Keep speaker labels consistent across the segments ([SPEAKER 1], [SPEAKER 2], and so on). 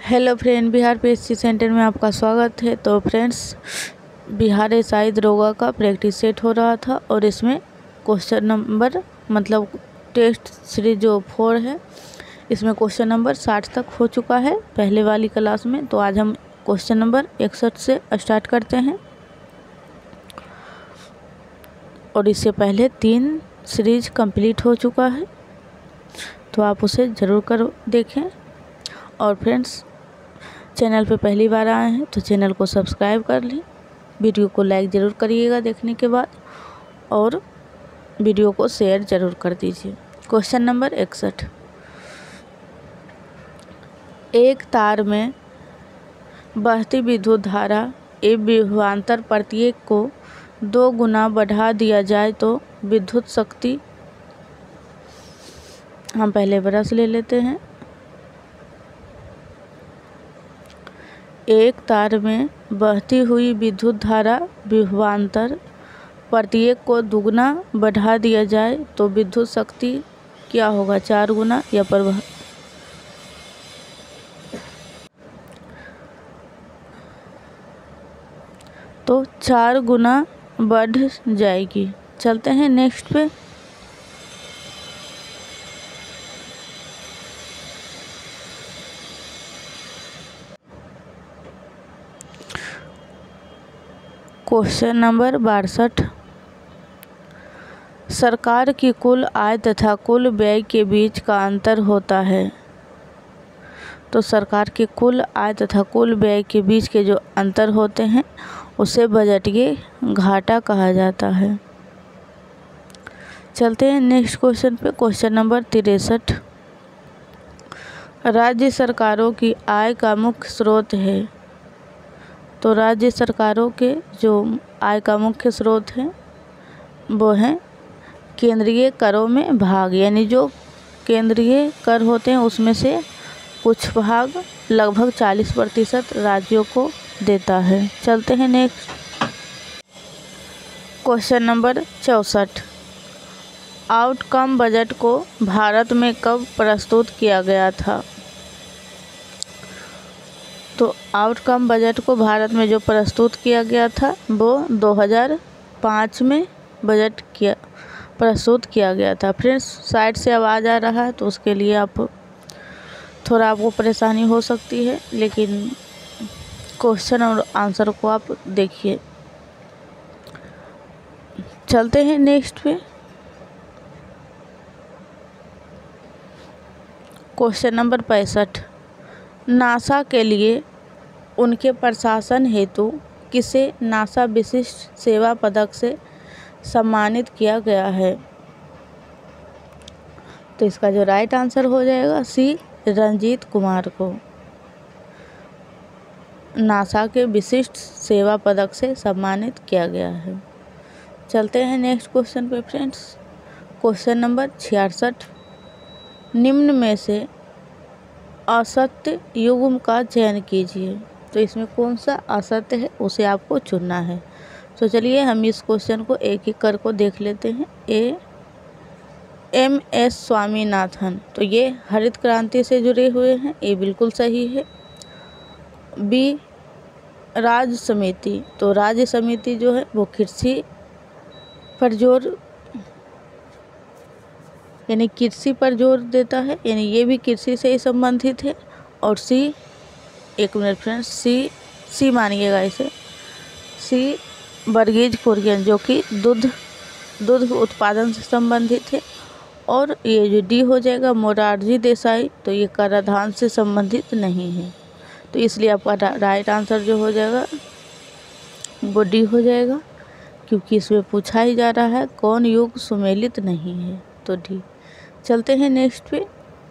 [SPEAKER 1] Hello friend, Bihar PSC centre में आपका स्वागत है। तो फ्रेंड्स, बिहार एसआई दरोगा का प्रैक्टिस सेट हो रहा था और इसमें क्वेश्चन नंबर मतलब टेस्ट सीरीज जो 4 है, इसमें क्वेश्चन नंबर 60 तक हो चुका है पहले वाली क्लास में। तो आज हम क्वेश्चन नंबर 61 से स्टार्ट करते हैं और इससे पहले 3 सीरीज कंप्लीट हो चुका है, तो आप उसे ज़रूर कर देखें। और फ्रेंड्स, चैनल पे पहली बार आए हैं तो चैनल को सब्सक्राइब कर लें, वीडियो को लाइक ज़रूर करिएगा देखने के बाद और वीडियो को शेयर ज़रूर कर दीजिए। क्वेश्चन नंबर 61, एक तार में बहती विद्युत धारा एक विभवांतर प्रत्येक को 2 गुना बढ़ा दिया जाए तो विद्युत शक्ति, हम पहले ब्रश ले लेते हैं। एक तार में बहती हुई विद्युत धारा विभवांतर प्रत्येक को 2 गुना बढ़ा दिया जाए तो विद्युत शक्ति क्या होगा, 4 गुना या प्रवाह। तो 4 गुना बढ़ जाएगी। चलते हैं नेक्स्ट पे। क्वेश्चन नंबर 62, सरकार की कुल आय तथा कुल व्यय के बीच का अंतर होता है। तो सरकार के कुल आय तथा कुल व्यय के बीच के जो अंतर होते हैं उसे बजटीय घाटा कहा जाता है। चलते हैं नेक्स्ट क्वेश्चन पे। क्वेश्चन नंबर 63, राज्य सरकारों की आय का मुख्य स्रोत है। तो राज्य सरकारों के जो आय का मुख्य स्रोत है वो हैं केंद्रीय करों में भाग, यानी जो केंद्रीय कर होते हैं उसमें से कुछ भाग लगभग 40% राज्यों को देता है। चलते हैं next. Question number 64, outcome budget को भारत में कब प्रस्तुत किया गया था। तो आउटकम बजट को भारत में जो प्रस्तुत किया गया था वो 2005 में बजट प्रस्तुत किया गया था। फ्रेंड्स, साइड से आवाज़ आ रहा है तो उसके लिए आपको परेशानी हो सकती है, लेकिन क्वेश्चन और आंसर को आप देखिए। चलते हैं नेक्स्ट पे। क्वेश्चन नंबर 65, नासा के लिए उनके प्रशासन हेतु किसे नासा विशिष्ट सेवा पदक से सम्मानित किया गया है। तो इसका जो राइट आंसर हो जाएगा सी, रंजीत कुमार को नासा के विशिष्ट सेवा पदक से सम्मानित किया गया है। चलते हैं नेक्स्ट क्वेश्चन पे फ्रेंड्स। क्वेश्चन नंबर 66, निम्न में से असत्य युग्म का चयन कीजिए। तो इसमें कौन सा असत्य है उसे आपको चुनना है। तो चलिए हम इस क्वेश्चन को एक एक कर को देख लेते हैं। MS स्वामीनाथन, तो ये हरित क्रांति से जुड़े हुए हैं, ये बिल्कुल सही है। B, राज्य समिति, तो राज्य समिति जो है वो कृषि पर जोर यानी कृषि पर जोर देता है, यानी ये भी कृषि से ही संबंधित है। और सी, एक मिनट फ्रेंड्स, सी मानिएगा इसे, सी वर्गीज कुरियन जो कि दूध उत्पादन से संबंधित है। और ये जो डी हो जाएगा मोरारजी देसाई, तो ये कराधान से संबंधित नहीं है। तो इसलिए आपका राइट आंसर जो हो जाएगा वो डी हो जाएगा, क्योंकि इसमें पूछा ही जा रहा है कौन युग सुमेलित नहीं है, तो डी। चलते हैं नेक्स्ट पे।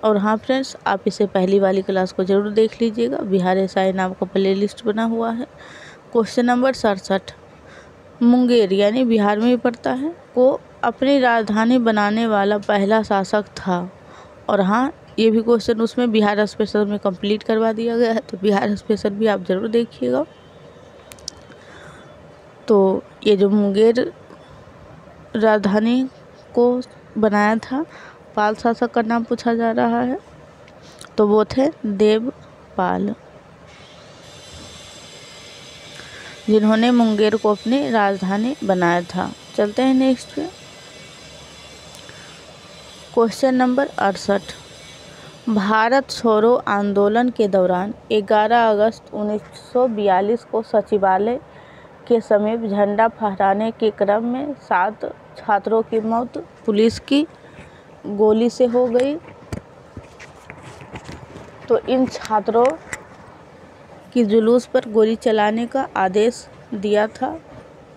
[SPEAKER 1] और हाँ फ्रेंड्स, आप इसे पहली वाली क्लास को ज़रूर देख लीजिएगा, बिहार एसआई नाम का प्लेलिस्ट बना हुआ है। क्वेश्चन नंबर 67, मुंगेर यानी बिहार में ही पड़ता है को अपनी राजधानी बनाने वाला पहला शासक था। और हाँ, ये भी क्वेश्चन उसमें बिहार स्पेशल में कंप्लीट करवा दिया गया है, तो बिहार स्पेशल भी आप ज़रूर देखिएगा। तो ये जो मुंगेर राजधानी को बनाया था, पाल शासक का नाम पूछा जा रहा है, तो वो थे देवपाल। जिन्होंने मुंगेर को अपनी राजधानी बनाया था। चलते हैं नेक्स्ट पे। Question number 68। भारत छोड़ो आंदोलन के दौरान 11 अगस्त 1942 को सचिवालय के समीप झंडा फहराने के क्रम में 7 छात्रों की मौत पुलिस की गोली से हो गई। तो इन छात्रों की जुलूस पर गोली चलाने का आदेश दिया था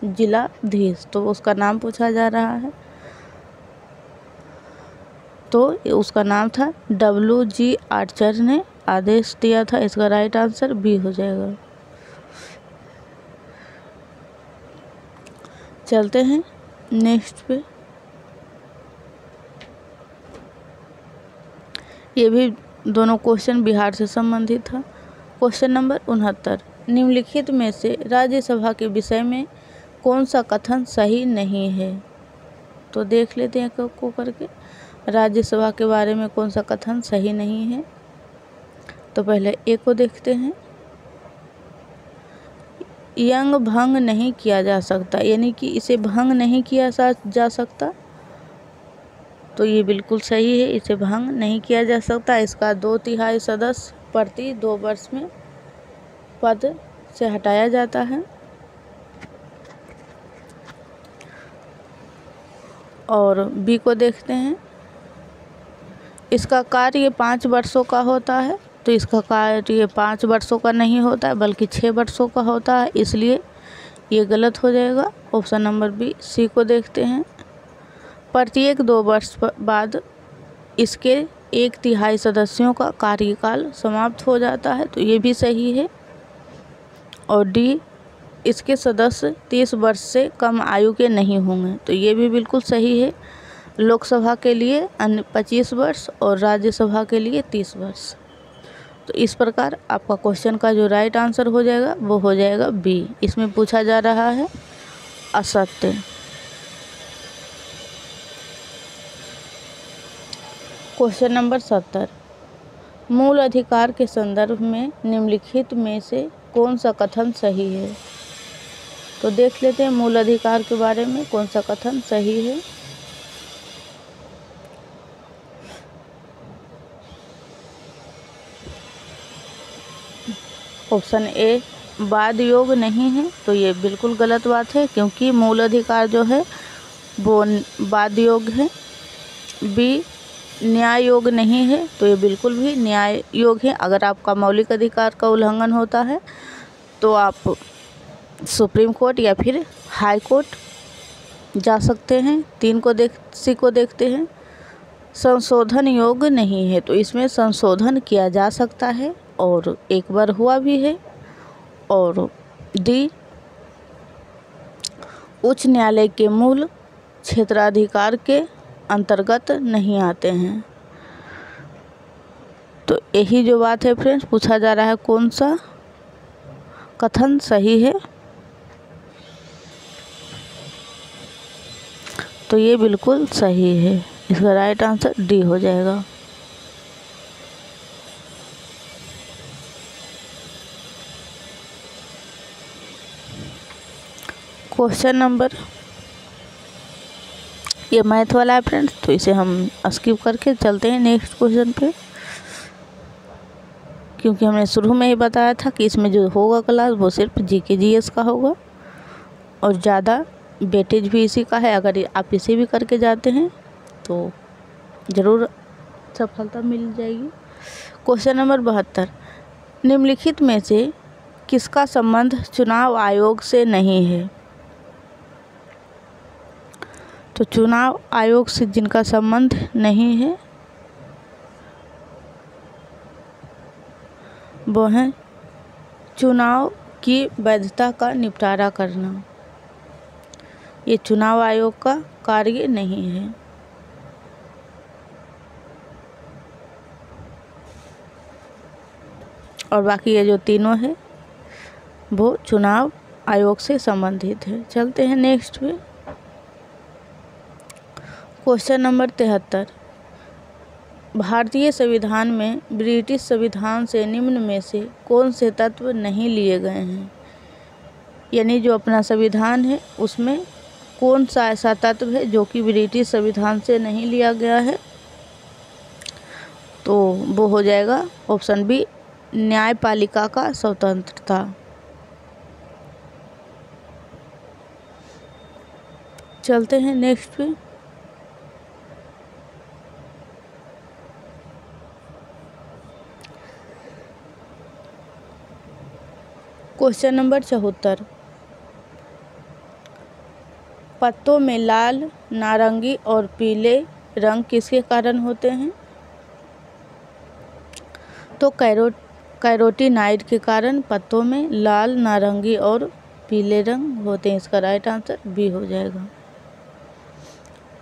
[SPEAKER 1] जिलाधीश, तो उसका नाम पूछा जा रहा है। तो उसका नाम था WG आर्चर ने आदेश दिया था। इसका राइट आंसर बी हो जाएगा। चलते हैं नेक्स्ट पे। ये भी दोनों क्वेश्चन बिहार से संबंधित था। Question number 69। निम्नलिखित में से राज्यसभा के विषय में कौन सा कथन सही नहीं है? तो देख लेते हैं को करके राज्यसभा के बारे में कौन सा कथन सही नहीं है। तो पहले ए को देखते हैं। यंग भंग नहीं किया जा सकता, यानी कि इसे भंग नहीं किया जा सकता। तो ये बिल्कुल सही है, इसे भंग नहीं किया जा सकता। इसका 2/3 सदस्य प्रति 2 वर्ष में पद से हटाया जाता है। और बी को देखते हैं। इसका कार्य 5 वर्षों का होता है। तो इसका कार्य 5 वर्षों का नहीं होता है बल्कि 6 वर्षों का होता है, इसलिए ये गलत हो जाएगा। Option number B. सी को देखते हैं। प्रत्येक 2 वर्ष बाद इसके 1/3 सदस्यों का कार्यकाल समाप्त हो जाता है, तो ये भी सही है। और डी, इसके सदस्य 30 वर्ष से कम आयु के नहीं होंगे, तो ये भी बिल्कुल सही है। लोकसभा के लिए 25 वर्ष और राज्यसभा के लिए 30 वर्ष। तो इस प्रकार आपका क्वेश्चन का जो राइट आंसर हो जाएगा वो हो जाएगा बी। इसमें पूछा जा रहा है असत्य। Question number 70। मूल अधिकार के संदर्भ में निम्नलिखित में से कौन सा कथन सही है? तो देख लेते हैं मूल अधिकार के बारे में कौन सा कथन सही है। ऑप्शन ए वाद योग नहीं है, तो ये बिल्कुल गलत बात है, क्योंकि मूल अधिकार जो है वो वाद योग है। बी, न्याय योग नहीं है, तो ये बिल्कुल भी न्याय योग है। अगर आपका मौलिक अधिकार का उल्लंघन होता है तो आप सुप्रीम कोर्ट या फिर हाई कोर्ट जा सकते हैं। सी को देखते हैं। संशोधन योग नहीं है, तो इसमें संशोधन किया जा सकता है और एक बार हुआ भी है। और डी, उच्च न्यायालय के मूल क्षेत्राधिकार के अंतर्गत नहीं आते हैं। तो यही जो बात है फ्रेंड्स, पूछा जा रहा है कौन सा कथन सही है। तो ये बिल्कुल सही है, इसका राइट आंसर डी हो जाएगा। क्वेश्चन नंबर, ये मैथ वाला है फ्रेंड्स, तो इसे हम स्किप करके चलते हैं नेक्स्ट क्वेश्चन पे, क्योंकि हमने शुरू में ही बताया था कि इसमें जो होगा क्लास वो सिर्फ GK GS का होगा और ज़्यादा वेटेज भी इसी का है। अगर आप इसे भी करके जाते हैं तो ज़रूर सफलता मिल जाएगी। Question number 72। निम्नलिखित में से किसका संबंध चुनाव आयोग से नहीं है? तो चुनाव आयोग से जिनका संबंध नहीं है वो है चुनाव की वैधता का निपटारा करना। ये चुनाव आयोग का कार्य नहीं है। और बाकी ये जो तीनों है वो चुनाव आयोग से संबंधित है। चलते हैं नेक्स्ट पे। Question number 73। भारतीय संविधान में ब्रिटिश संविधान से निम्न में से कौन से तत्व नहीं लिए गए हैं? यानी जो अपना संविधान है उसमें कौन सा ऐसा तत्व है जो कि ब्रिटिश संविधान से नहीं लिया गया है, तो वो हो जाएगा ऑप्शन बी, न्यायपालिका का स्वतंत्रता। चलते हैं नेक्स्ट पे। क्वेश्चन नंबर 74, पत्तों में लाल, नारंगी और पीले रंग किसके कारण होते हैं? तो कैरोटीनाइड के कारण पत्तों में लाल, नारंगी और पीले रंग होते हैं। इसका राइट आंसर बी हो जाएगा।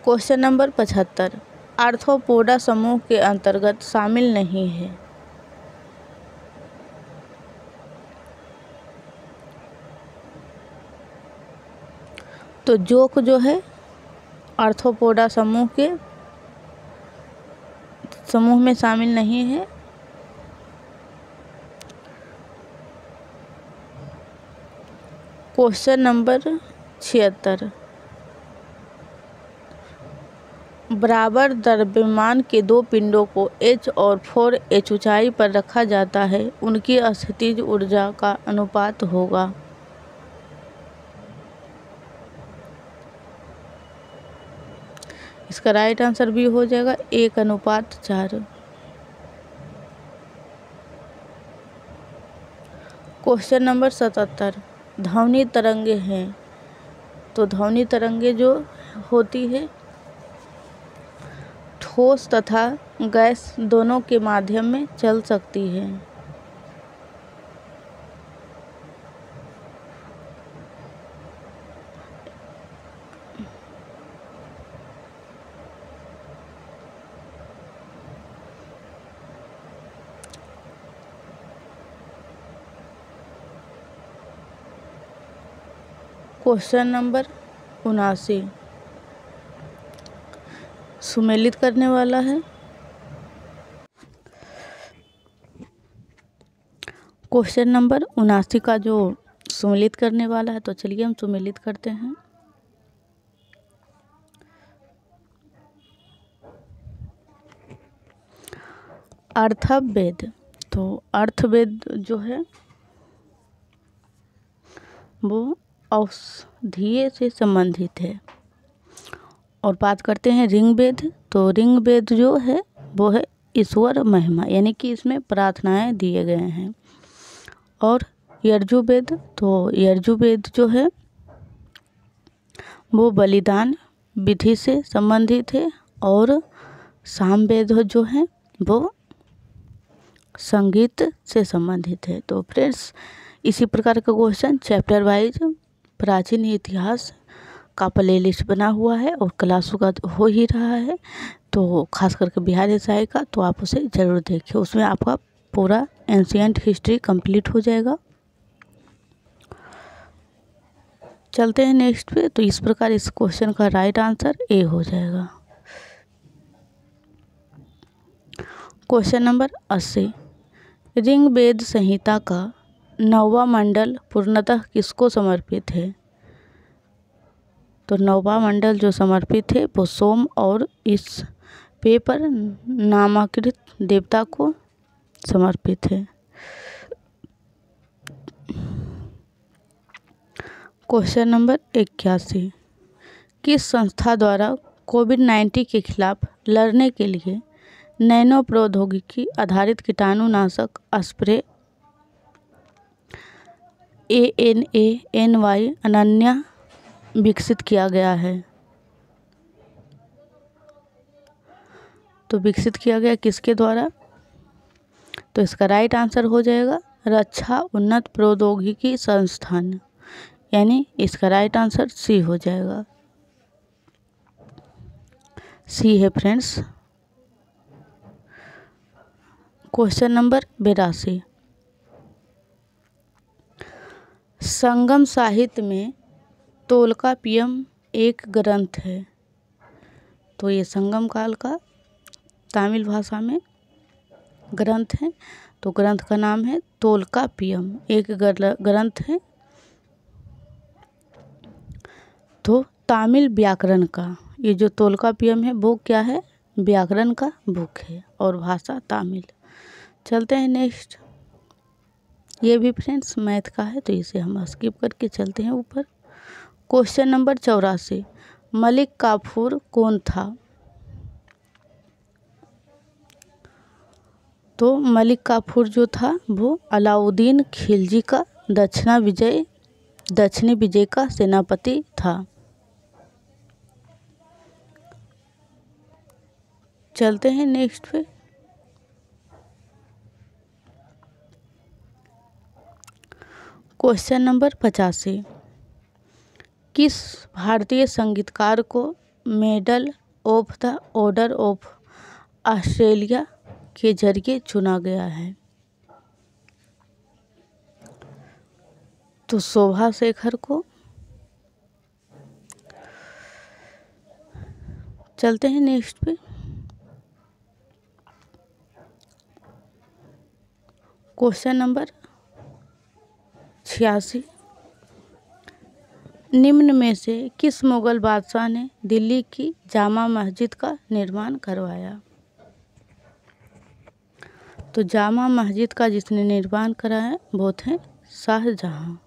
[SPEAKER 1] क्वेश्चन नंबर 75, आर्थ्रोपोडा समूह के अंतर्गत शामिल नहीं है। तो जोक जो है आर्थ्रोपोडा समूह में शामिल नहीं है। क्वेश्चन नंबर 76, बराबर द्रव्यमान के दो पिंडों को h और 4h ऊंचाई पर रखा जाता है, उनकी स्थितिज ऊर्जा का अनुपात होगा। इसका राइट आंसर भी हो जाएगा 1:4। क्वेश्चन नंबर 77, ध्वनि तरंगे हैं। तो ध्वनि तरंगे जो होती है ठोस तथा गैस दोनों के माध्यम में चल सकती है। क्वेश्चन नंबर 79, सुमेलित करने वाला है। क्वेश्चन नंबर 79 का जो सुमेलित करने वाला है, तो चलिए हम सुमेलित करते हैं। अर्थवेद, तो अर्थवेद जो है वो औषधीय से संबंधित है। और बात करते हैं ऋग्वेद, तो ऋग्वेद जो है वो है ईश्वर महिमा, यानी कि इसमें प्रार्थनाएं दिए गए हैं। और यजुर्वेद, तो यजुर्वेद जो है वो बलिदान विधि से संबंधित है। और सामवेद जो है वो संगीत से संबंधित है। तो फ्रेंड्स, इसी प्रकार का क्वेश्चन चैप्टर वाइज प्राचीन इतिहास का प्लेलिस्ट बना हुआ है और क्लासों का हो ही रहा है। तो खास करके बिहार एसआई का, तो आप उसे ज़रूर देखिए, उसमें आपका पूरा एंशिएंट हिस्ट्री कंप्लीट हो जाएगा। चलते हैं नेक्स्ट पे। तो इस प्रकार इस क्वेश्चन का राइट आंसर ए हो जाएगा। क्वेश्चन नंबर 80, ऋग्वेद संहिता का 9वां मंडल पूर्णतः किसको समर्पित है? तो 9वां मंडल जो समर्पित है वो सोम और इस पेपर नामाकृत देवता को समर्पित है। क्वेश्चन नंबर 81, किस संस्था द्वारा कोविड-19 के खिलाफ लड़ने के लिए नैनो प्रौद्योगिकी आधारित कीटाणुनाशक स्प्रे ANA-NY अनन्या विकसित किया गया है? तो विकसित किया गया किसके द्वारा? तो इसका राइट आंसर हो जाएगा रक्षा उन्नत प्रौद्योगिकी संस्थान, यानी इसका राइट आंसर सी हो जाएगा। सी है फ्रेंड्स। क्वेश्चन नंबर 82, संगम साहित्य में तोल्कापियम एक ग्रंथ है। तो ये संगम काल का तमिल भाषा में ग्रंथ है। तो ग्रंथ का नाम है तोल्कापियम, एक ग्रंथ है। तो तमिल व्याकरण का, ये जो तोल्काप्पियम है वो क्या है, व्याकरण का बुक है और भाषा तमिल। चलते हैं नेक्स्ट। ये भी फ्रेंड्स मैथ का है तो इसे हम स्किप करके चलते हैं ऊपर। क्वेश्चन नंबर 84, मलिक काफूर कौन था? तो मलिक काफूर जो था वो अलाउद्दीन खिलजी का दक्षिणी विजय का सेनापति था। चलते हैं नेक्स्ट पे। क्वेश्चन नंबर 85, किस भारतीय संगीतकार को medal of the order of Australia के जरिए चुना गया है? तो शोभा शेखर को। चलते हैं नेक्स्ट पे। क्वेश्चन नंबर 86, निम्न में से किस मुगल बादशाह ने दिल्ली की जामा मस्जिद का निर्माण करवाया? तो जामा मस्जिद का जिसने निर्माण कराया वो थे शाहजहां।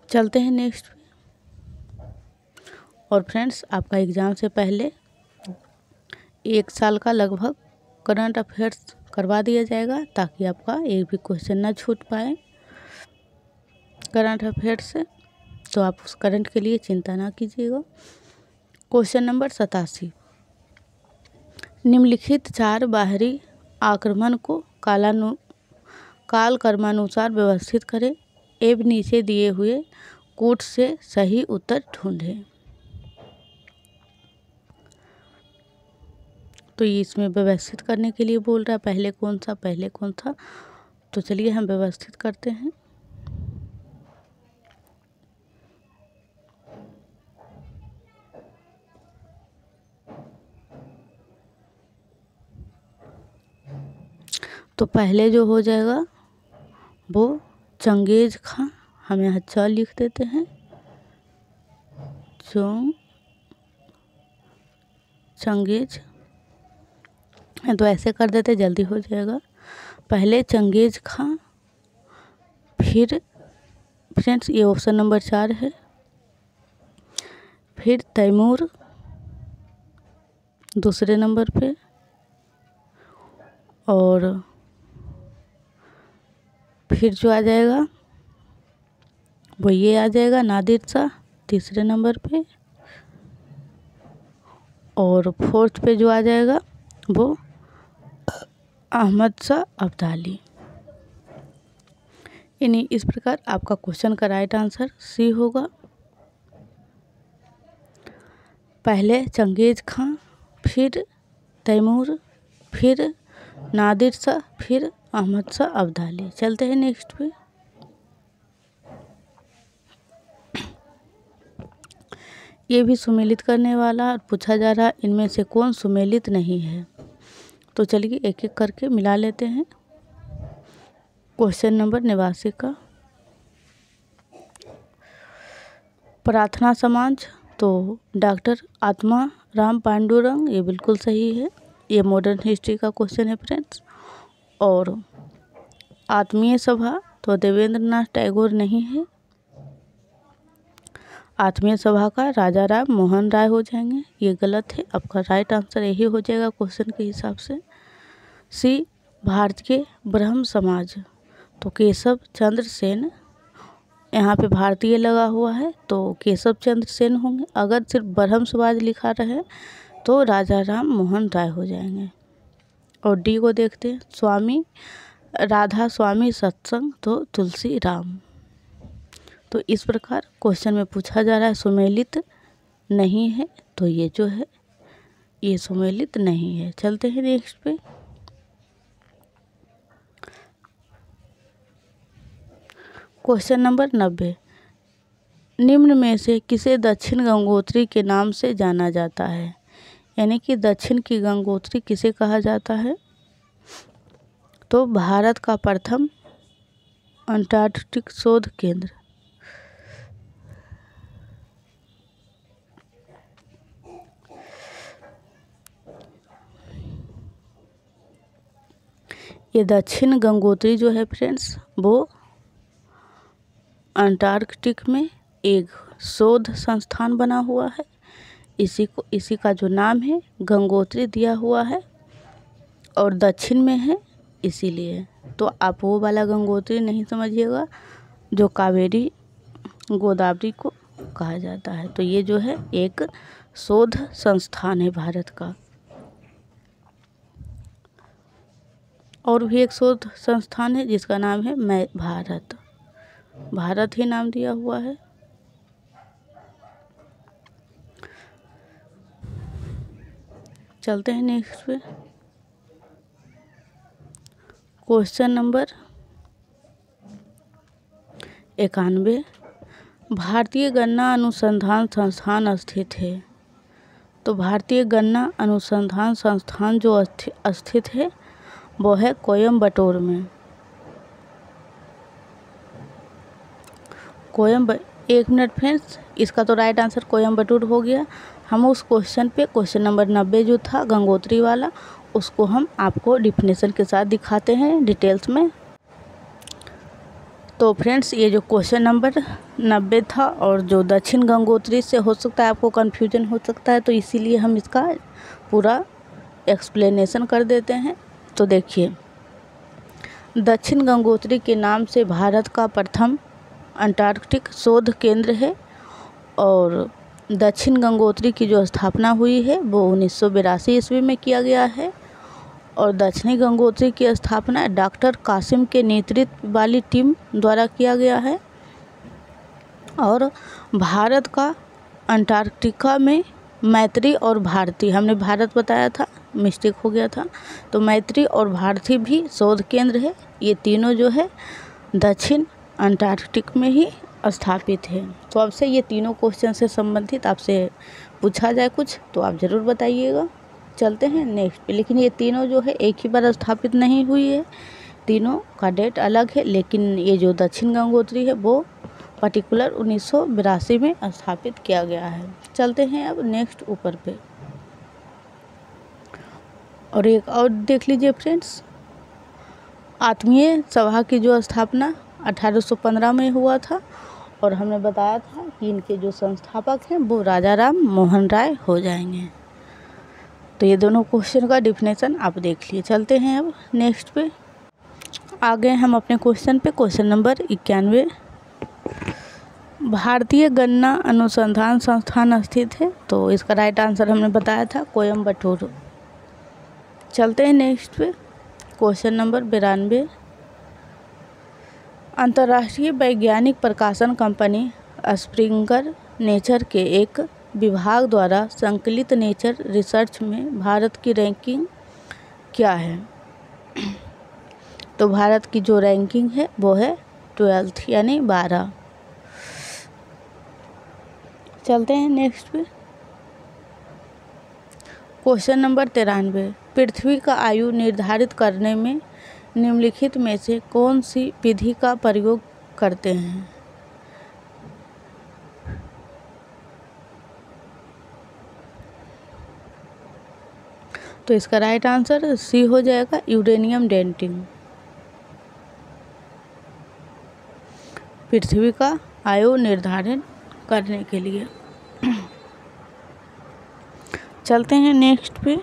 [SPEAKER 1] चलते हैं नेक्स्ट। और फ्रेंड्स आपका एग्ज़ाम से पहले 1 साल का लगभग करंट अफेयर्स करवा दिया जाएगा ताकि आपका एक भी क्वेश्चन ना छूट पाए करंट अफेयर्स से। तो आप उस करंट के लिए चिंता ना कीजिएगा। क्वेश्चन नंबर 87, निम्नलिखित 4 बाहरी आक्रमण को काल क्रमानुसार व्यवस्थित करें एवं नीचे दिए हुए कूट से सही उत्तर ढूंढें। तो ये इसमें व्यवस्थित करने के लिए बोल रहा है, पहले कौन सा। तो चलिए हम व्यवस्थित करते हैं। तो पहले जो हो जाएगा वो चंगेज खां, हम यहाँ च लिख देते हैं, चंगेज। तो ऐसे कर देते जल्दी हो जाएगा। पहले चंगेज खां, फिर फ्रेंड्स ये ऑप्शन नंबर 4 है, फिर तैमूर दूसरे नंबर पे, और फिर जो आ जाएगा वो ये आ जाएगा नादिर शाह तीसरे नंबर पे, और 4th पे जो आ जाएगा वो अहमद शाह अब्दाली। यानी इस प्रकार आपका क्वेश्चन का राइट आंसर सी होगा। पहले चंगेज खां, फिर तैमूर, फिर नादिर शाह, फिर अहमद शाह अब्दाली। चलते हैं नेक्स्ट पे। ये भी सुमेलित करने वाला और पूछा जा रहा है इनमें से कौन सुमेलित नहीं है। तो चलिए एक एक करके मिला लेते हैं। क्वेश्चन नंबर 89 का प्रार्थना समाज, तो डॉक्टर आत्मा राम पांडुरंग, ये बिल्कुल सही है। ये मॉडर्न हिस्ट्री का क्वेश्चन है फ्रेंड्स। और आत्मीय सभा, तो देवेंद्र नाथ टैगोर नहीं है। आत्मीय सभा का राजा राम मोहन राय हो जाएंगे, ये गलत है। आपका राइट आंसर यही हो जाएगा क्वेश्चन के हिसाब से। सी भारतीय ब्रह्म समाज, तो केशव चंद्र सेन, यहाँ पे भारतीय लगा हुआ है तो केशव चंद्र सेन होंगे। अगर सिर्फ ब्रह्म समाज लिखा रहे तो राजा राम मोहन राय हो जाएंगे। और डी को देखते हैं, स्वामी राधा स्वामी सत्संग, तो तुलसी राम। तो इस प्रकार क्वेश्चन में पूछा जा रहा है सुमेलित नहीं है, तो ये जो है ये सुमेलित नहीं है। चलते हैं नेक्स्ट पे। क्वेश्चन नंबर 90, निम्न में से किसे दक्षिण गंगोत्री के नाम से जाना जाता है? यानी कि दक्षिण की गंगोत्री किसे कहा जाता है? तो भारत का प्रथम अंटार्कटिक शोध केंद्र। ये दक्षिण गंगोत्री जो है फ्रेंड्स, वो अंटार्कटिक में एक शोध संस्थान बना हुआ है। इसी का जो नाम है गंगोत्री दिया हुआ है और दक्षिण में है इसीलिए। तो आप वो वाला गंगोत्री नहीं समझिएगा जो कावेरी गोदावरी को कहा जाता है। तो ये जो है एक शोध संस्थान है भारत का। और भी एक शोध संस्थान है जिसका नाम है भारत ही नाम दिया हुआ है। चलते हैं नेक्स्ट पे। क्वेश्चन नंबर 91, भारतीय गन्ना अनुसंधान संस्थान स्थित है। तो भारतीय गन्ना अनुसंधान संस्थान जो स्थित है वो है कोयम्बटूर में। एक मिनट फ्रेंड्स, इसका तो राइट आंसर कोयम्बटूर हो गया। हम उस क्वेश्चन पे क्वेश्चन नंबर 90 जो था गंगोत्री वाला, उसको हम आपको डिफिनेशन के साथ दिखाते हैं डिटेल्स में। तो फ्रेंड्स ये जो क्वेश्चन नंबर 90 था और जो दक्षिण गंगोत्री से हो सकता है आपको कन्फ्यूजन हो सकता है, तो इसीलिए हम इसका पूरा एक्सप्लेनेशन कर देते हैं। तो देखिए, दक्षिण गंगोत्री के नाम से भारत का प्रथम अंटार्कटिक शोध केंद्र है और दक्षिण गंगोत्री की जो स्थापना हुई है वो 1982 ईस्वी में किया गया है। और दक्षिणी गंगोत्री की स्थापना डॉक्टर कासिम के नेतृत्व वाली टीम द्वारा किया गया है। और भारत का अंटार्कटिका में मैत्री और भारती, हमने भारत बताया था, मिस्टेक हो गया था, तो मैत्री और भारती भी शोध केंद्र है। ये तीनों जो है दक्षिण अंटार्कटिक में ही स्थापित है। तो आपसे ये तीनों क्वेश्चन से संबंधित आपसे पूछा जाए कुछ तो आप ज़रूर बताइएगा। चलते हैं नेक्स्ट पे। लेकिन ये तीनों जो है एक ही बार स्थापित नहीं हुई है, तीनों का डेट अलग है। लेकिन ये जो दक्षिण गंगोत्री है वो पर्टिकुलर 1982 में स्थापित किया गया है। चलते हैं अब नेक्स्ट ऊपर पे। और एक और देख लीजिए फ्रेंड्स, आत्मीय सभा की जो स्थापना 1815 में हुआ था और हमने बताया था कि इनके जो संस्थापक हैं वो राजा राम मोहन राय हो जाएंगे। तो ये दोनों क्वेश्चन का डिफिनेशन आप देख लिए। चलते हैं अब नेक्स्ट पे। आ गए हम अपने क्वेश्चन पे, क्वेश्चन नंबर 91, भारतीय गन्ना अनुसंधान संस्थान स्थित है। तो इसका राइट आंसर हमने बताया था कोयम्बटूर। चलते हैं नेक्स्ट पे, क्वेश्चन नंबर 92, अंतर्राष्ट्रीय वैज्ञानिक प्रकाशन कंपनी स्प्रिंगर नेचर के एक विभाग द्वारा संकलित नेचर रिसर्च में भारत की रैंकिंग क्या है। तो भारत की जो रैंकिंग है वो है 12th यानी 12। चलते हैं नेक्स्ट पे, क्वेश्चन नंबर 93, पृथ्वी का आयु निर्धारित करने में निम्नलिखित में से कौन सी विधि का प्रयोग करते हैं। तो इसका राइट आंसर सी हो जाएगा, यूरेनियम डेटिंग। पृथ्वी का आयु निर्धारण करने के लिए। चलते हैं नेक्स्ट पे,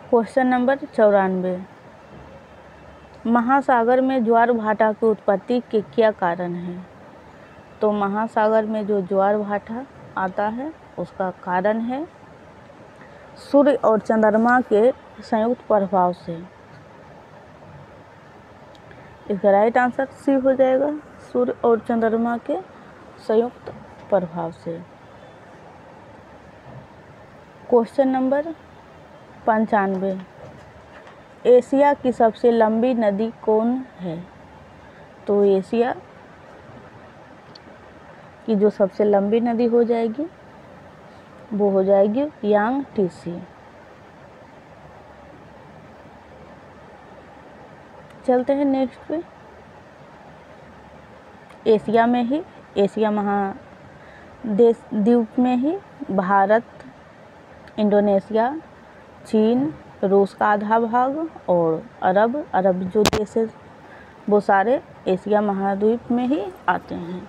[SPEAKER 1] क्वेश्चन नंबर 94, महासागर में ज्वार भाटा की उत्पत्ति के क्या कारण है। तो महासागर में जो ज्वार भाटा आता है उसका कारण है सूर्य और चंद्रमा के संयुक्त प्रभाव से। इसका राइट आंसर सी हो जाएगा, सूर्य और चंद्रमा के संयुक्त प्रभाव से। क्वेश्चन नंबर 95, एशिया की सबसे लंबी नदी कौन है। तो एशिया की जो सबसे लंबी नदी हो जाएगी वो हो जाएगी यांगटीसी। चलते हैं नेक्स्ट पे। एशिया में ही, एशिया महादेश द्वीप में ही भारत, इंडोनेशिया, चीन, रूस का आधा भाग और अरब जो देश है वो सारे एशिया महाद्वीप में ही आते हैं।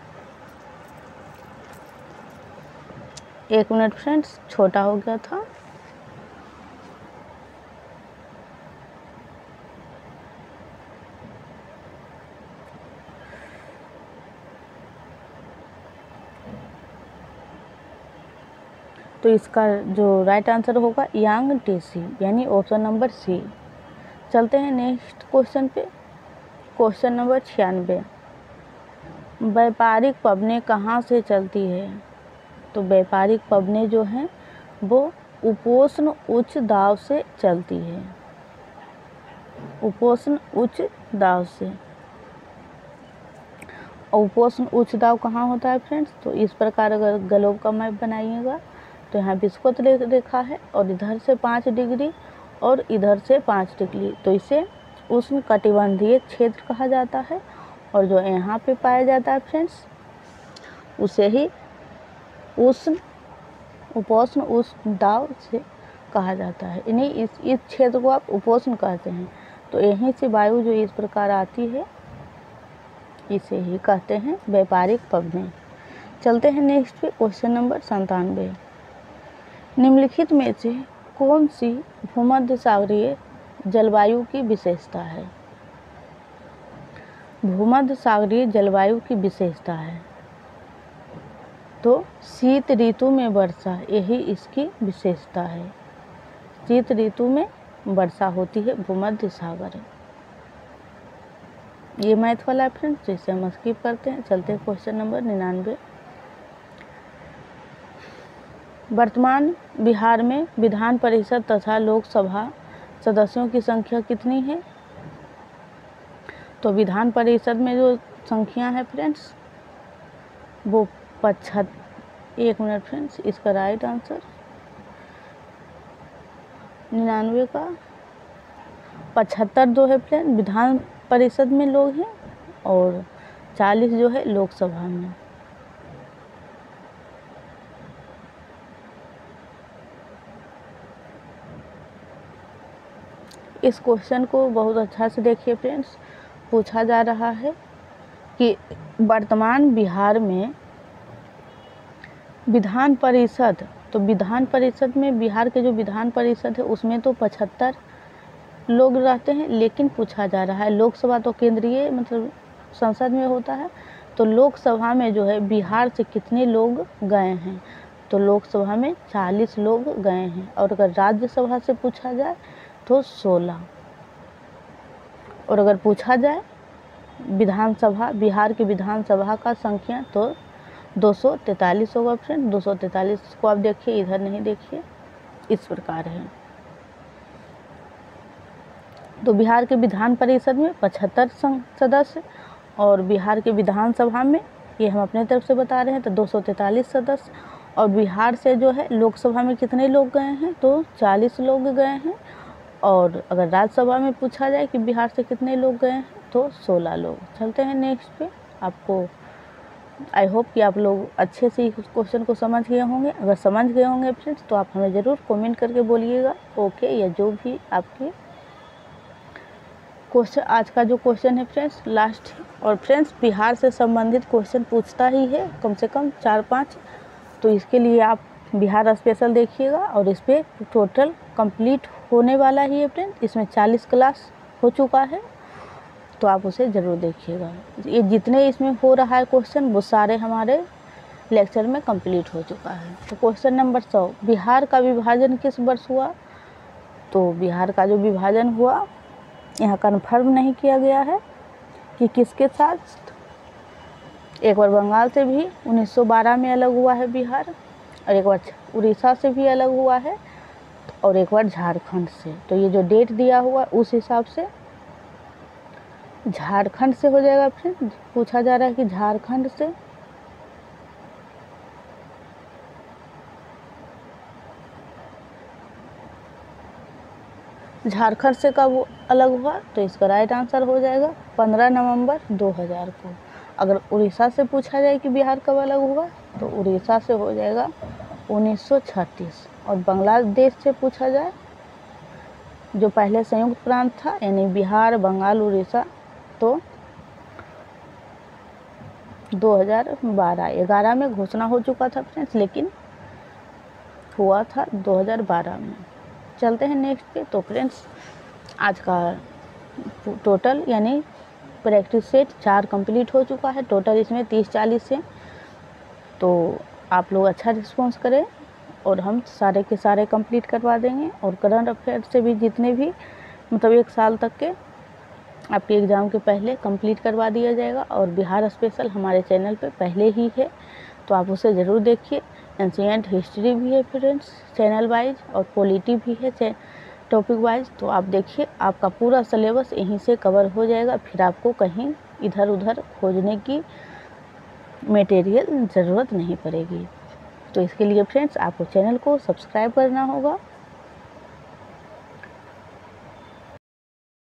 [SPEAKER 1] 1 मिनट फ्रेंड्स, छोटा हो गया था। तो इसका जो राइट आंसर होगा यांग टीसी, यानी ऑप्शन नंबर सी। चलते हैं नेक्स्ट क्वेश्चन पे। क्वेश्चन नंबर 96, व्यापारिक पबनें कहाँ से चलती है? तो व्यापारिक पबनें जो हैं वो उपोष्ण उच्च दाब से चलती है, उपोष्ण उच्च दाब से। उपोष्ण उच्च दाब कहाँ होता है फ्रेंड्स? तो इस प्रकार अगर ग्लोब का मैप बनाइएगा तो यहाँ विस्कोत रेखा है और इधर से 5 डिग्री और इधर से 5 डिग्री, तो इसे उष्ण कटिबंधीय क्षेत्र कहा जाता है। और जो यहाँ पे पाया जाता है फ्रेंड्स उसे ही उपोष्ण उष्ण दाब से कहा जाता है। इन्हीं इस क्षेत्र को आप उपोष्ण कहते हैं। तो यहीं से वायु जो इस प्रकार आती है इसे ही कहते हैं व्यापारिक पबनें। चलते हैं नेक्स्ट पे। क्वेश्चन नंबर 97, निम्नलिखित में से कौन सी भूमध्य सागरीय जलवायु की विशेषता है? भूमध्य सागरीय जलवायु की विशेषता है तो शीत ऋतु में वर्षा, यही इसकी विशेषता है। शीत ऋतु में वर्षा होती है भूमध्य सागर। ये मैथ वाला है फ्रेंड्स, जिसे हम स्किप करते हैं। चलते हैं क्वेश्चन नंबर 99, वर्तमान बिहार में विधान परिषद तथा लोकसभा सदस्यों की संख्या कितनी है? तो विधान परिषद में जो संख्या है फ्रेंड्स वो 1 मिनट फ्रेंड्स, इसका राइट आंसर 99 का 75 जो है फ्रेंड विधान परिषद में लोग हैं और 40 जो है लोकसभा में। इस क्वेश्चन को बहुत अच्छा से देखिए फ्रेंड्स। पूछा जा रहा है कि वर्तमान बिहार में विधान परिषद, तो विधान परिषद में बिहार के जो विधान परिषद है उसमें तो 75 लोग रहते हैं, लेकिन पूछा जा रहा है लोकसभा तो केंद्रीय मतलब संसद में होता है, तो लोकसभा में जो है बिहार से कितने लोग गए हैं? तो लोकसभा में 40 लोग गए हैं। और अगर राज्यसभा से पूछा जाए तो 16। और अगर पूछा जाए विधानसभा, बिहार की विधानसभा का संख्या तो 243 होगा फ्रेंड। 243 को आप देखिए, इधर नहीं देखिए, इस प्रकार है। तो बिहार के विधान परिषद में 75 सदस्य और बिहार के विधानसभा में, ये हम अपने तरफ से बता रहे हैं, तो 243 सदस्य। और बिहार से जो है लोकसभा में कितने लोग गए हैं? तो 40 लोग गए हैं। और अगर राज्यसभा में पूछा जाए कि बिहार से कितने लोग गए हैं तो 16 लोग। चलते हैं नेक्स्ट पे। आपको आई होप कि आप लोग अच्छे से इस क्वेश्चन को समझ गए होंगे। अगर समझ गए होंगे फ्रेंड्स तो आप हमें ज़रूर कमेंट करके बोलिएगा ओके, या जो भी आपके क्वेश्चन। आज का जो क्वेश्चन है फ्रेंड्स लास्ट है, और फ्रेंड्स बिहार से संबंधित क्वेश्चन पूछता ही है कम से कम 4-5, तो इसके लिए आप बिहार स्पेशल देखिएगा। और इस पर टोटल कंप्लीट होने वाला ही है फ्रेंड, इसमें 40 क्लास हो चुका है, तो आप उसे ज़रूर देखिएगा। ये जितने इसमें हो रहा है क्वेश्चन वो सारे हमारे लेक्चर में कंप्लीट हो चुका है। तो क्वेश्चन नंबर 100, बिहार का विभाजन किस वर्ष हुआ? तो बिहार का जो विभाजन हुआ यहाँ कन्फर्म नहीं किया गया है कि किसके साथ। एक बार बंगाल से भी 1912 में अलग हुआ है बिहार, और एक बार उड़ीसा से भी अलग हुआ है, और एक बार झारखंड से। तो ये जो डेट दिया हुआ उस हिसाब से झारखंड से हो जाएगा। फिर पूछा जा रहा है कि झारखंड से, झारखंड से कब अलग हुआ, तो इसका राइट आंसर हो जाएगा 15 नवंबर 2000 को। अगर उड़ीसा से पूछा जाए कि बिहार कब अलग हुआ, तो उड़ीसा से हो जाएगा 1936। और बांग्लादेश से पूछा जाए, जो पहले संयुक्त प्रांत था यानी बिहार, बंगाल, उड़ीसा, तो 2011 में घोषणा हो चुका था फ्रेंड्स, लेकिन हुआ था 2012 में। चलते हैं नेक्स्ट पे। तो फ्रेंड्स आज का टोटल यानी प्रैक्टिस सेट 4 कंप्लीट हो चुका है। टोटल इसमें 30-40 से, तो आप लोग अच्छा रिस्पॉन्स करें और हम सारे के सारे कंप्लीट करवा देंगे। और करंट अफेयर से भी जितने भी मतलब 1 साल तक के आपके एग्ज़ाम के पहले कंप्लीट करवा दिया जाएगा। और बिहार स्पेशल हमारे चैनल पे पहले ही है, तो आप उसे ज़रूर देखिए। एंशिएंट हिस्ट्री भी है फ्रेंड्स चैनल वाइज, और पॉलिटी भी है टॉपिक वाइज। तो आप देखिए, आपका पूरा सिलेबस यहीं से कवर हो जाएगा, फिर आपको कहीं इधर उधर खोजने की मटेरियल ज़रूरत नहीं पड़ेगी। तो इसके लिए फ्रेंड्स आपको चैनल को सब्सक्राइब करना होगा